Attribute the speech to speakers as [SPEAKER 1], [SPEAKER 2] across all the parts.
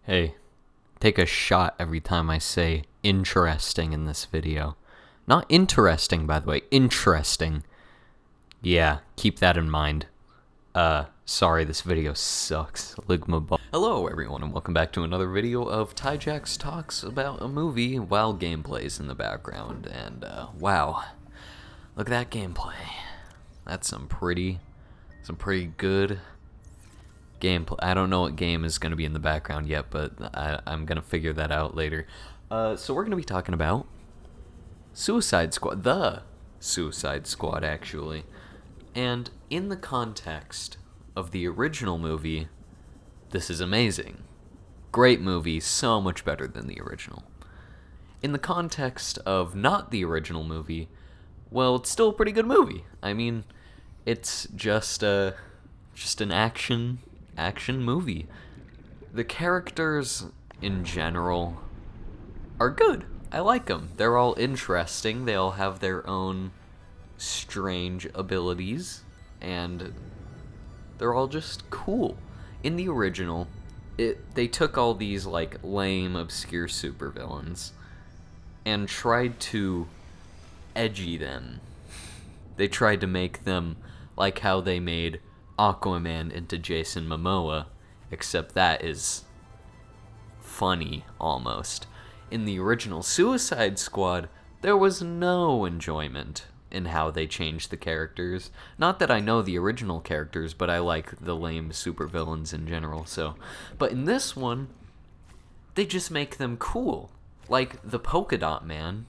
[SPEAKER 1] Hey, take a shot every time I say interesting in this video. Not interesting, by the way, interesting. Yeah, keep that in mind. Sorry, this video sucks. Hello everyone and welcome back to another video of TyJax talks about a movie while gameplay's in the background. And, wow. Look at that gameplay. That's some pretty good gameplay. I don't know what game is going to be in the background yet, but I'm going to figure that out later. So we're going to be talking about Suicide Squad. The Suicide Squad, actually. And in the context of the original movie, this is amazing. Great movie, so much better than the original. In the context of not the original movie, well, it's still a pretty good movie. I mean, it's just an action movie. The characters in general are good. I like them. They're all interesting. They all have their own strange abilities, and they're all just cool. In the original, they took all these like lame, obscure supervillains and tried to edgy them. They tried to make them like how they made Aquaman into Jason Momoa, except that is funny almost. In the original Suicide Squad, there was no enjoyment in how they changed the characters. Not that I know the original characters, but I like the lame supervillains in general, so. But in this one, they just make them cool. Like, the Polka Dot Man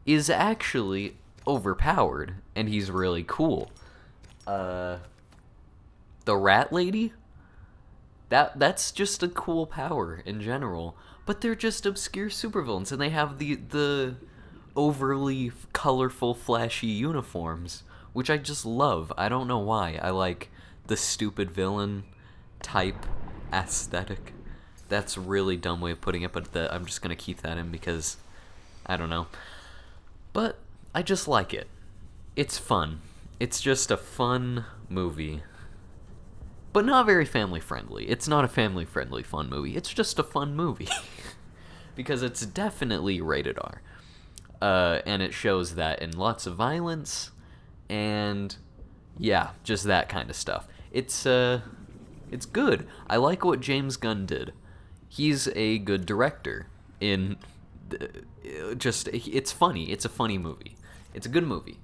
[SPEAKER 1] is actually overpowered, and he's really cool. The Rat Lady? That's just a cool power in general. But they're just obscure supervillains, and they have the overly colorful, flashy uniforms, which I just love. I don't know why. I like the stupid villain type aesthetic. That's a really dumb way of putting it, but I'm just gonna keep that in because I don't know. But I just like it. It's fun. It's just a fun movie. But not very family-friendly. It's not a family-friendly fun movie. It's just a fun movie. Because it's definitely rated R. And it shows that in lots of violence, and yeah, just that kind of stuff. It's good. I like what James Gunn did. He's a good director. It's funny. It's a funny movie. It's a good movie.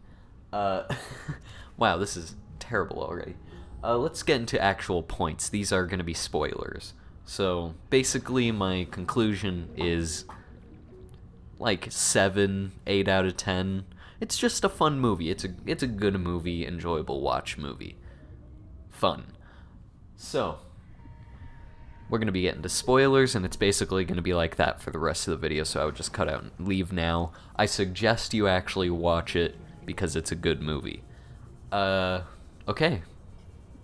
[SPEAKER 1] Wow, this is terrible already. Let's get into actual points. These are going to be spoilers. So, basically, my conclusion is like 7, 8 out of 10. It's just a fun movie. It's a good movie, enjoyable watch movie. Fun. So, we're going to be getting to spoilers, and it's basically going to be like that for the rest of the video, so I would just cut out and leave now. I suggest you actually watch it, because it's a good movie. Okay.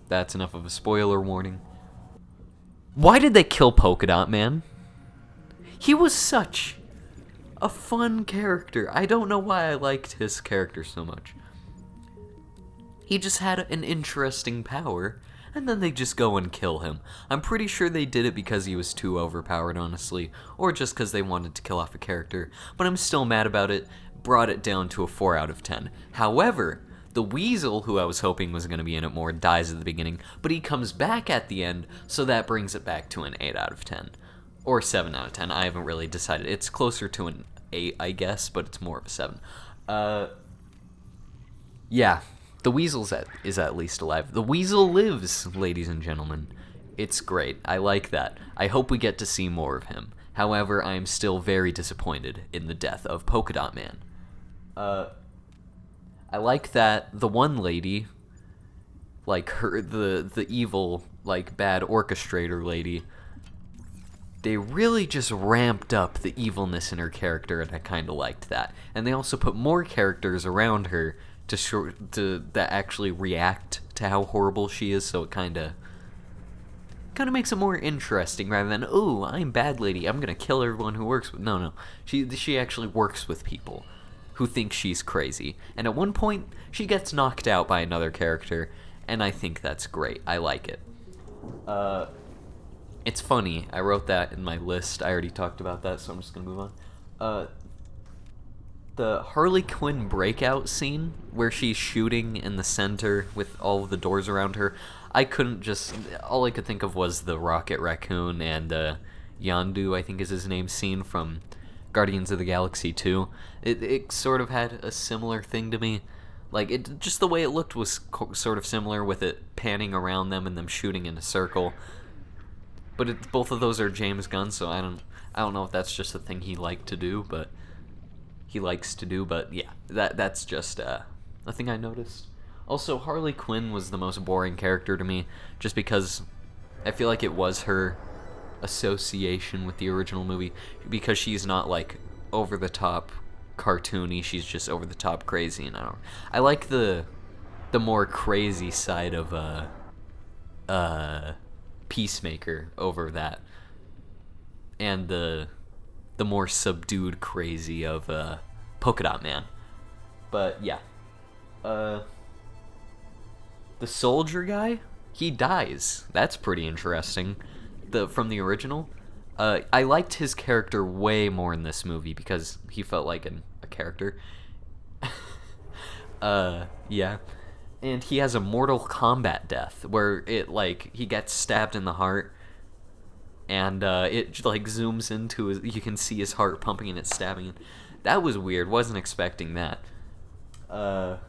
[SPEAKER 1] That's enough of a spoiler warning. Why did they kill Polka Dot Man? He was such a fun character. I don't know why I liked his character so much. He just had an interesting power, and then they just go and kill him. I'm pretty sure they did it because he was too overpowered, honestly, or just because they wanted to kill off a character, but I'm still mad about it. Brought it down to a 4 out of 10. However, the Weasel, who I was hoping was going to be in it more, dies at the beginning, but he comes back at the end, so that brings it back to an 8 out of 10. Or 7 out of 10, I haven't really decided. It's closer to an 8, I guess, but it's more of a 7. Yeah, the Weasel is at least alive. The Weasel lives, ladies and gentlemen. It's great. I like that. I hope we get to see more of him. However, I am still very disappointed in the death of Polka Dot Man. I like that the one lady, like the evil, like, bad orchestrator lady, they really just ramped up the evilness in her character, and I kind of liked that. And they also put more characters around her that actually react to how horrible she is, so it kind of makes it more interesting rather than, oh, I'm bad lady, I'm gonna kill everyone who works with. No, she actually works with people who think she's crazy, and at one point she gets knocked out by another character, and I think that's great. I like it. It's funny. I wrote that in my list. I already talked about that, so I'm just gonna move on. The Harley Quinn breakout scene where she's shooting in the center with all of the doors around her. All I could think of was the Rocket Raccoon and Yondu, I think is his name, scene from Guardians of the Galaxy 2. It sort of had a similar thing to me. Like, just the way it looked was sort of similar, with it panning around them and them shooting in a circle. But both of those are James Gunn, so I don't know if that's just a thing he likes to do, but yeah, that's just a thing I noticed. Also, Harley Quinn was the most boring character to me, just because I feel like it was her association with the original movie, because she's not like over the top cartoony, she's just over the top crazy, and I like the more crazy side of Peacemaker over that, and the more subdued crazy of Polka Dot Man. But yeah, the soldier guy, he dies. That's pretty interesting. From the original, I liked his character way more in this movie because he felt like a character. Yeah. And he has a Mortal Kombat death where he gets stabbed in the heart, and it like zooms into you can see his heart pumping and it's stabbing him. That was weird. Wasn't expecting that. So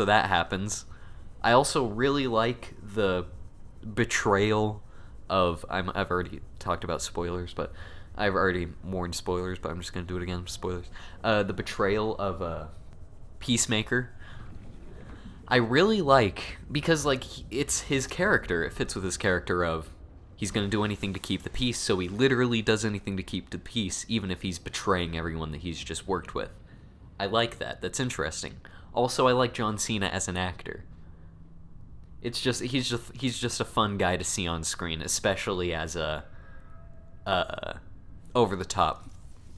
[SPEAKER 1] that happens. I also really like the betrayal of I've already talked about spoilers, but I've already warned spoilers, but I'm just gonna do it again. Spoilers. The betrayal of Peacemaker. I really like, because it's his character. It fits with his character of he's gonna do anything to keep the peace, so he literally does anything to keep the peace, even if he's betraying everyone that he's just worked with. I like that. That's interesting. Also, I like John Cena as an actor. It's just he's just a fun guy to see on screen, especially as a over the top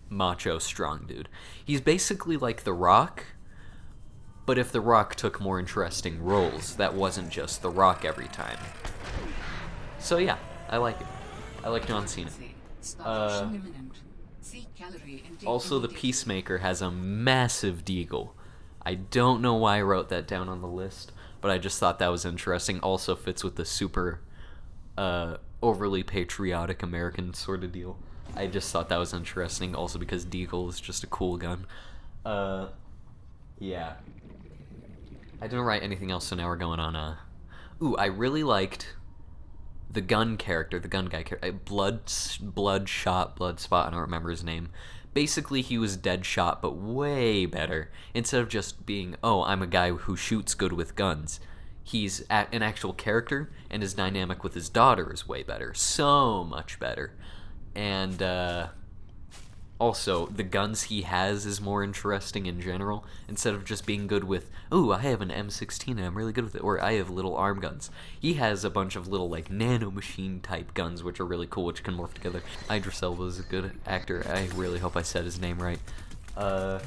[SPEAKER 1] macho strong dude. He's basically like The Rock, but if The Rock took more interesting roles, that wasn't just The Rock every time. So yeah, I like it. I like John Cena. Also, the Peacemaker has a massive deagle. I don't know why I wrote that down on the list, but I just thought that was interesting. Also fits with the super overly patriotic American sort of deal. I just thought that was interesting, also because deagle is just a cool gun. Yeah. I didn't write anything else, so now we're going on. I really liked the gun character, the gun guy character. Bloodspot, I don't remember his name. Basically, he was Deadshot, but way better. Instead of just being, I'm a guy who shoots good with guns, he's an actual character, and his dynamic with his daughter is way better. So much better. And, also, the guns he has is more interesting in general, instead of just being good with, I have an M16 and I'm really good with it, or I have little arm guns. He has a bunch of little, nanomachine type guns, which are really cool, which can morph together. Idris Elba is a good actor. I really hope I said his name right. The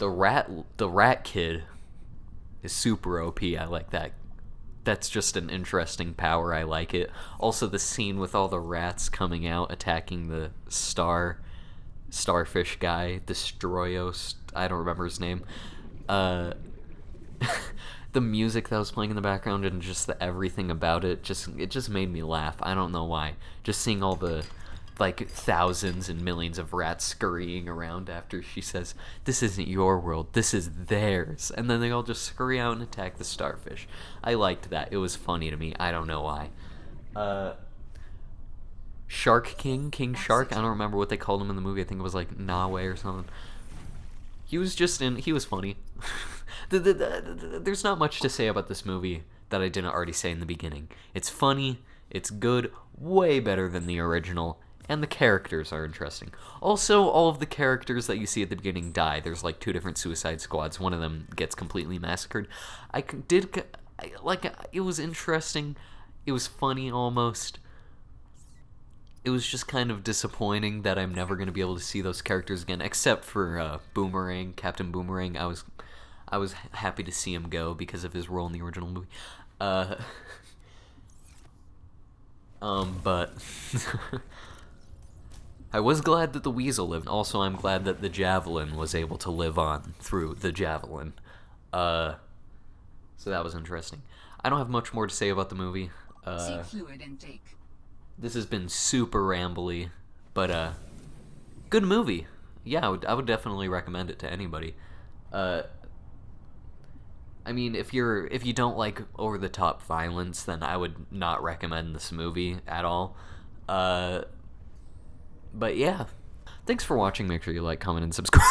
[SPEAKER 1] rat kid is super OP. I like that. That's just an interesting power. I like it. Also, the scene with all the rats coming out attacking the starfish guy, Destroyos, I don't remember his name. The music that was playing in the background and just everything about it just made me laugh. I don't know why. Just seeing all the thousands and millions of rats scurrying around after she says, "This isn't your world, this is theirs," and then they all just scurry out and attack the starfish. I liked that. It was funny to me. I don't know why. Shark King Shark, I don't remember what they called him in the movie. I think it was Nawe or something. He was funny. There's not much to say about this movie that I didn't already say in the beginning. It's funny, it's good, way better than the original, and the characters are interesting. Also, all of the characters that you see at the beginning die. There's 2 different Suicide Squads. One of them gets completely massacred. It was interesting. It was funny almost. It was just kind of disappointing that I'm never going to be able to see those characters again, except for Boomerang, Captain Boomerang. I was happy to see him go because of his role in the original movie. But I was glad that the weasel lived. Also, I'm glad that the javelin was able to live on through the javelin. So that was interesting. I don't have much more to say about the movie.
[SPEAKER 2] Seek fluid intake.
[SPEAKER 1] This has been super rambly, but good movie. Yeah, I would definitely recommend it to anybody. I mean, if you don't like over the top violence, then I would not recommend this movie at all. But yeah, thanks for watching. Make sure you like, comment, and subscribe.